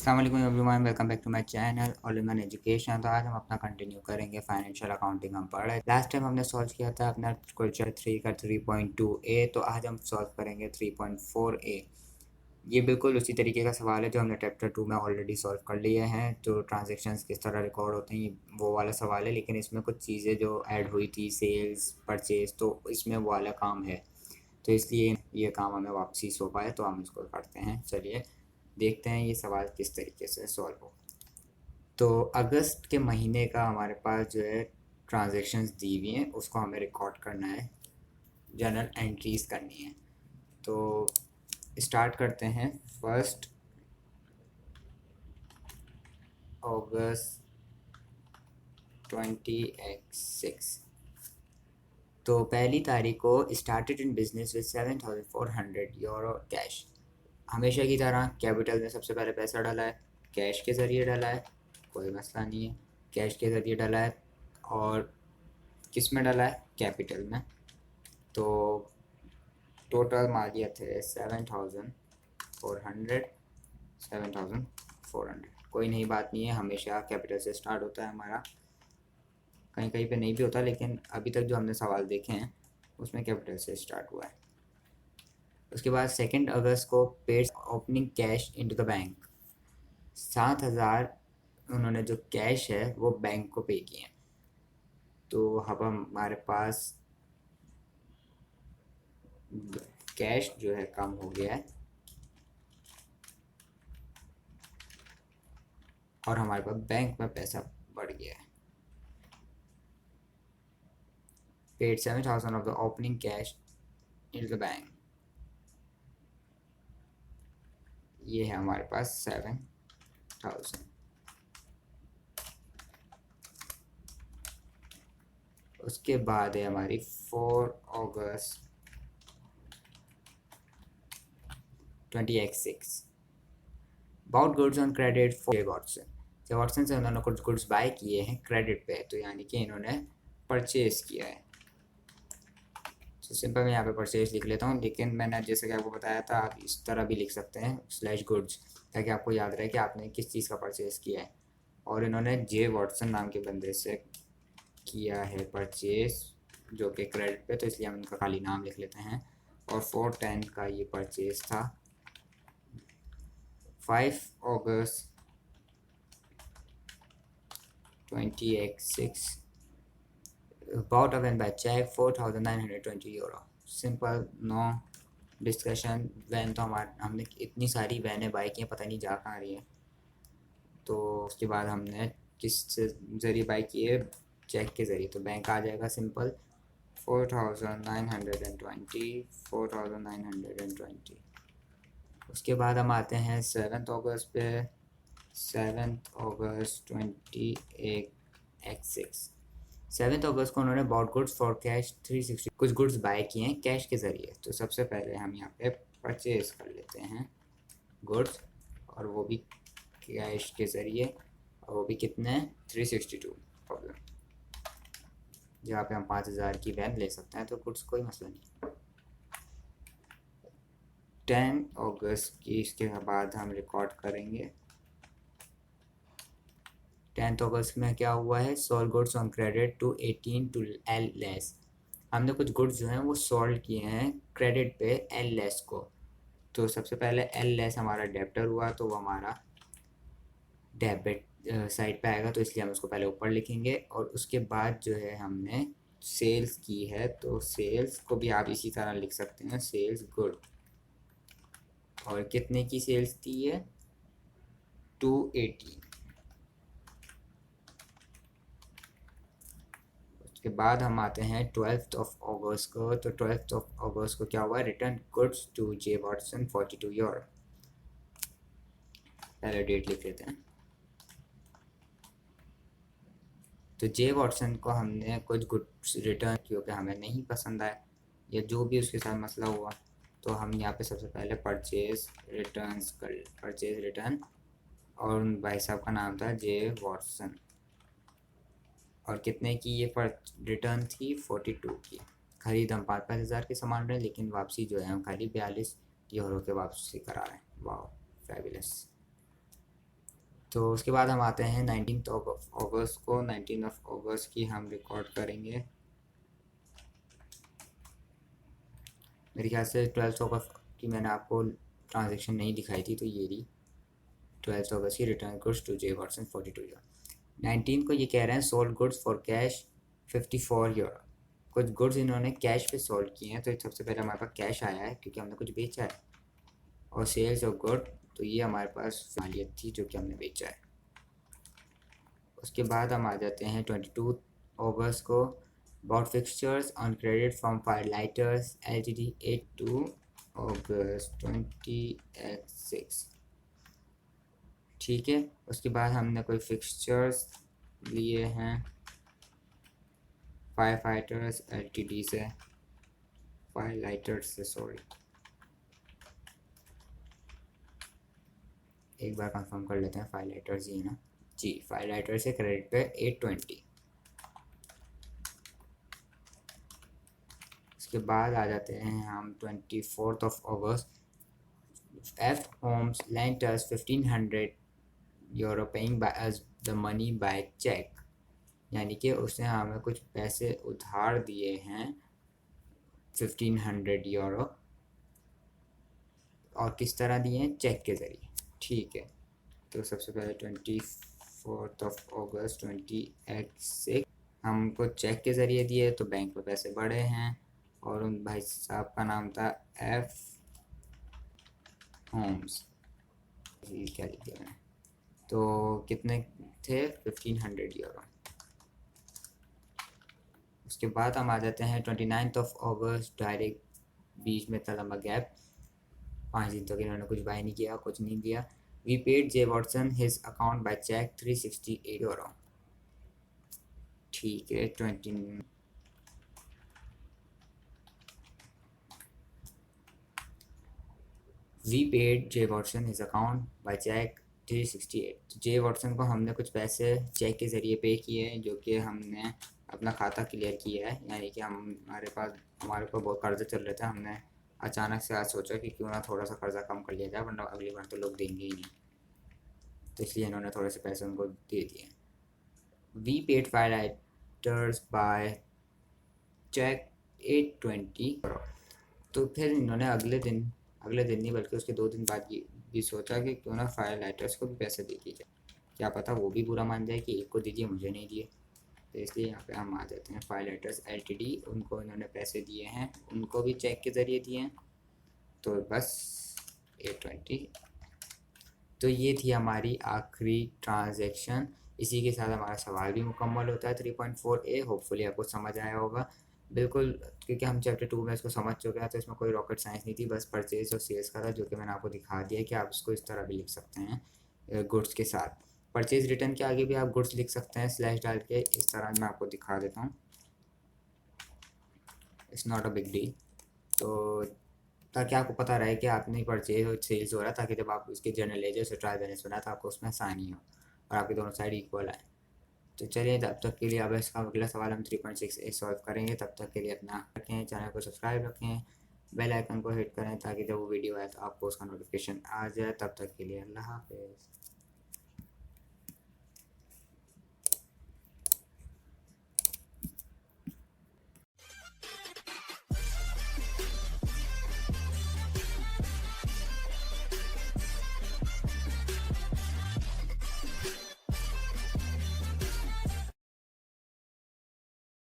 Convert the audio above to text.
अस्सलाम वालेकुम everyone, welcome back to my channel all in one education. तो आज हम अपना कंटिन्यू करेंगे फाइनेंशियल अकाउंटिंग। हम पढ़ रहे लास्ट टाइम हमने सॉल्व किया था अपना क्वेश्चन 3 का 3.2a। तो आज हम सॉल्व करेंगे 3.4a। ये बिल्कुल उसी तरीके का सवाल है जो हमने चैप्टर 2 में ऑलरेडी सॉल्व कर लिए हैं। जो ट्रांजेक्शन्स किस तरह रिकॉर्ड होते हैं वो वाला सवाल है, लेकिन इसमें कुछ चीज़ें जो ऐड हुई थी, सेल्स, परचेज, तो इसमें वो वाला काम है। तो इसलिए ये काम हमें वापसी हो पाए तो हम इसको करते हैं। चलिए देखते हैं ये सवाल किस तरीके से सॉल्व हो। तो अगस्त के महीने का हमारे पास जो है ट्रांजैक्शंस दी हुई हैं, उसको हमें रिकॉर्ड करना है, जर्नल एंट्रीज करनी है। तो स्टार्ट करते हैं 1 अगस्त 2026। तो पहली तारीख को started in business with 7,400 euro cash. हमेशा की तरह कैपिटल में सबसे पहले पैसा डाला है, कैश के ज़रिए डाला है, कोई मसला नहीं है, कैश के ज़रिए डाला है। और किस में डाला है? कैपिटल में। तो टोटल मालियत है 7,400। 7,400 कोई नई बात नहीं है, हमेशा कैपिटल से स्टार्ट होता है हमारा। कहीं कहीं पे नहीं भी होता, लेकिन अभी तक जो हमने सवाल देखे हैं उसमें कैपिटल से स्टार्ट हुआ है। उसके बाद 2 अगस्त को paid opening cash into the bank. 7,000 उन्होंने जो कैश है वो बैंक को पे किए हैं। तो अब हमारे पास कैश जो है कम हो गया है और हमारे पास बैंक में पैसा बढ़ गया है। Paid 7,000 of the opening cash in the bank. ये है हमारे पास 7,000। उसके बाद है हमारी 4 अगस्त 2026। Bought goods on credit for J Watson. J Watson से उन्होंने कुछ गुड्स बाय किए हैं क्रेडिट पे, तो यानी कि इन्होंने परचेज किया है। तो सिंपल मैं यहाँ पे परचेज लिख लेता हूँ, लेकिन मैंने जैसे कि आपको बताया था आप इस तरह भी लिख सकते हैं स्लैश गुड्स, ताकि आपको याद रहे कि आपने किस चीज़ का परचेज किया है। और इन्होंने जे वॉटसन नाम के बंदे से किया है परचेज, जो कि क्रेडिट पे, तो इसलिए हम इनका खाली नाम लिख लेते हैं। और 410 का ये परचेज था। 5 अगस्त 2026 bought a van by check 4,920 euro. Simple, no discussion. Van तो हमने इतनी सारी वैनें बाई की हैं, पता नहीं जा कहाँ रही है। तो उसके बाद हमने किस ज़रिए बाई की है? चेक के ज़रिए। तो बैंक आ जाएगा सिंपल 4,920। 4,920। उसके बाद हम आते हैं 7 अगस्त पे। 7 अगस्त 2026। 7 अगस्त को उन्होंने बॉट गुड्स फॉर कैश 360 कुछ गुड्स बाय किए हैं कैश के ज़रिए। तो सबसे पहले हम यहाँ पे परचेज कर लेते हैं गुड्स, और वो भी कैश के ज़रिए, और वो भी कितने? 362 प्रॉब्लम। जहाँ पे हम 5,000 की वैन ले सकते हैं, तो गुड्स कोई मसला नहीं। 10 अगस्त की इसके बाद हम रिकॉर्ड करेंगे। 10 अगस्त में क्या हुआ है? Sold goods on credit to 18 to L Less. हमने कुछ गुड्स जो हैं वो सोल्ड किए हैं क्रेडिट पे एल लेस को। तो सबसे पहले एल लेस हमारा डेब्टर हुआ, तो वो हमारा डेबिट साइड पे आएगा, तो इसलिए हम उसको पहले ऊपर लिखेंगे। और उसके बाद जो है हमने सेल्स की है, तो सेल्स को भी आप इसी तरह लिख सकते हैं, सेल्स गुड। और कितने की सेल्स थी है? 280। उसके बाद हम आते हैं 12 अगस्त को। तो 12 अगस्त को क्या हुआ? Return goods to J Watson 42 euro. पहले डेट लिख लेते हैं। तो जे वॉटसन को हमने कुछ गुड्स रिटर्न, क्योंकि हमें नहीं पसंद आए या जो भी उसके साथ मसला हुआ, तो हम यहाँ पे सबसे पहले परचेज रिटर्न, और उन भाई साहब का नाम था जे वॉटसन। और कितने की ये रिटर्न थी? 42 की। खरीद हम 5,000 के सामान रहे, लेकिन वापसी जो है हम खाली 42 यूरो के वापसी करा रहे हैं। वाह, फैबुलस। तो उसके बाद हम आते हैं 19 अगस्त को। 19 अगस्त की हम रिकॉर्ड करेंगे। मेरे ख्याल से 12 अगस्त की मैंने आपको ट्रांजेक्शन नहीं दिखाई थी, तो ये रही 12 अगस्त की। Return goods to J Watson 42 euro. 19 को ये कह रहे हैं sold goods for cash 54 euro. कुछ गुड्स इन्होंने कैश पे सोल्ड किए हैं, तो सबसे पहले हमारे पास कैश आया है क्योंकि हमने कुछ बेचा है। और सेल्स ऑफ गुड, तो ये हमारे पास मालियत थी जो कि हमने बेचा है। उसके बाद हम आ जाते हैं 22 अगस्त को। Bought fixtures on credit from Firelighters LTD 82 August 20x6। ठीक है। उसके बाद हमने कोई फिक्सचर्स लिए हैं फायर फाइटर्स एलटीडी से, फायरलाइटर्स से, सॉरी, एक बार कंफर्म कर लेते हैं। फायरलाइटर्स ही है ना जी, फायरलाइटर से क्रेडिट पे 820। उसके बाद आ जाते हैं हम 24 अगस्त। F Holmes lent us 1500 euro paying by us the money by cheque. यानी कि उसने हमें कुछ पैसे उधार दिए हैं 1500 यूरो, और किस तरह दिए हैं? चेक के ज़रिए। ठीक है। तो सबसे पहले 24 अगस्त 20x6 हमको चेक के ज़रिए दिए, तो बैंक में पैसे बढ़े हैं। और उन भाई साहब का नाम था एफ होम्स। क्या लिख दिया मैंने? तो कितने थे? 1500 यूरो। उसके बाद हम आ जाते हैं 29 अगस्त। डायरेक्ट बीच में था लंबा गैप, 5 दिन तक इन्होंने कुछ बाय नहीं किया, कुछ नहीं दिया। We paid J Watson his account by cheque 368 euro. ठीक है। 20 we paid J Watson his account by cheque 368। J Watson को हमने कुछ पैसे चेक के ज़रिए पे किए हैं, जो कि हमने अपना खाता क्लियर किया है। यानी कि हमारे ऊपर बहुत कर्जा चल रहा था। हमने अचानक से आज सोचा कि क्यों ना थोड़ा सा कर्जा कम कर लिया जाए, वरना अगली बार तो लोग देंगे ही नहीं। तो इसलिए इन्होंने थोड़े से पैसे उनको दे दिए। We paid Firelighters by cheque 820। तो फिर इन्होंने अगले दिन नहीं बल्कि उसके 2 दिन बाद ये भी सोचा कि क्यों ना फायर लाइटर्स को भी पैसे दे दिए जाए। क्या पता वो भी बुरा मान जाए कि एक को दीजिए मुझे नहीं दिए। तो इसलिए यहाँ पे हम आ जाते हैं फायर लाइटर्स एलटीडी। उनको इन्होंने पैसे दिए हैं, उनको भी चेक के ज़रिए दिए हैं। तो बस 820। तो ये थी हमारी आखिरी ट्रांजैक्शन। इसी के साथ हमारा सवाल भी मुकम्मल होता है 3.4a। होपफुली आपको समझ आया होगा बिल्कुल, क्योंकि हम चैप्टर 2 में इसको समझ चुके हैं, तो इसमें कोई रॉकेट साइंस नहीं थी, बस परचेज और सेल्स का था, जो कि मैंने आपको दिखा दिया कि आप इसको इस तरह भी लिख सकते हैं गुड्स के साथ। परचेज रिटर्न के आगे भी आप गुड्स लिख सकते हैं स्लैश डाल के, इस तरह मैं आपको दिखा देता हूँ। It's not a big deal. तो ताकि आपको पता रहे कि आपने परचेज और सेल्स हो रहा है, ताकि जब आप इसके जनरल लेजर से ट्रायल बैलेंस बनाए तो आपको उसमें आसानी हो और आपके दोनों साइड इक्वल आए। तो चलिए, तब तक के लिए अब इसका अगला सवाल हम 3.6a सॉल्व करेंगे। तब तक के लिए अपना रखें, चैनल को सब्सक्राइब रखें, बेल आइकन को हिट करें ताकि जब वो वीडियो आए तो आपको उसका नोटिफिकेशन आ जाए। तब तक के लिए अल्लाह हाफिज़।